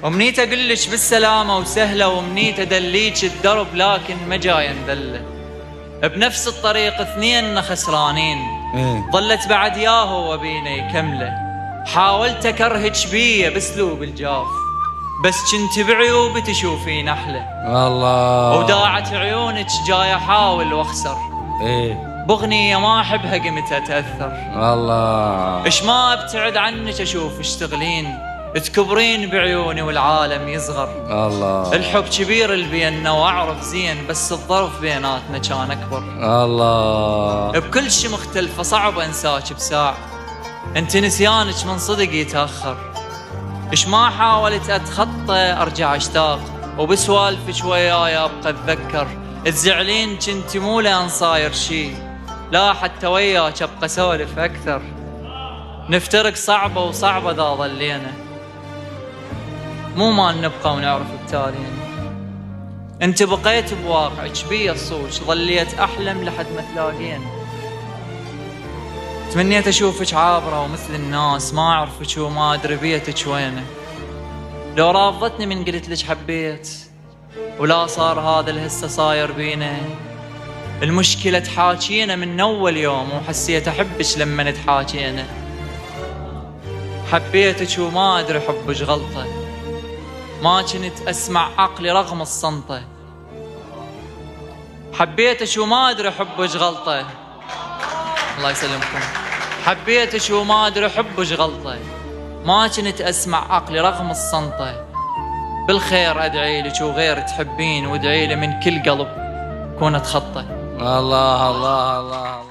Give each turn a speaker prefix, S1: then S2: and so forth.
S1: ومنيت اقلش بالسلامة وسهلة، ومنيت ادليك الدرب لكن ما جاي ندله. بنفس الطريق اثنين خسرانين، ظلت بعد ياهو وبينا يكمله. حاولت اكرهك بيه باسلوب الجاف، بس كنت بعيوبي تشوفين احلى.
S2: الله.
S1: وداعت عيونك جاي احاول واخسر، باغنية ما احبها قمت اتاثر.
S2: الله.
S1: اش ما ابتعد عنك اشوف تشتغلين، تكبرين بعيوني والعالم يصغر.
S2: الله.
S1: الحب كبير اللي بينا واعرف زين، بس الظرف بيناتنا كان اكبر.
S2: الله.
S1: بكل شي مختلفة صعب انساك بساع، انت نسيانك من صدق يتاخر. اش ما حاولت اتخطى ارجع اشتاق، وبسوالفك وياي ابقى اتذكر. تزعلين كنت مو لان صاير شي، لا حتى وياك ابقى اسولف اكثر. نفترق صعبة وصعبة ذا ظلينا، مو ما نبقى ونعرف بتالينا. انت بقيت بواقعك بي الصوج، ظليت احلم لحد ما تلاقينا. تمنيت اشوفك عابرة ومثل الناس، ما اعرفك وما ادري بيتك وينه. لو رافضتني من قلت لك حبيت، ولا صار هذا الهسه صاير بينا. المشكلة تحاكينا من اول يوم، وحسيت احبك لما تحاكينا. حبيتك وما ادري حبك غلطة، ما كنت اسمع عقلي رغم الصنطة. حبيتك وما ادري حبك غلطة، الله يسلمكم. حبيتك وما ادري حبك غلطة، ما كنت اسمع عقلي رغم الصنطة. بالخير ادعي لك وغير تحبين، وادعي لي من كل قلب كون اتخطى.
S2: الله الله الله الله.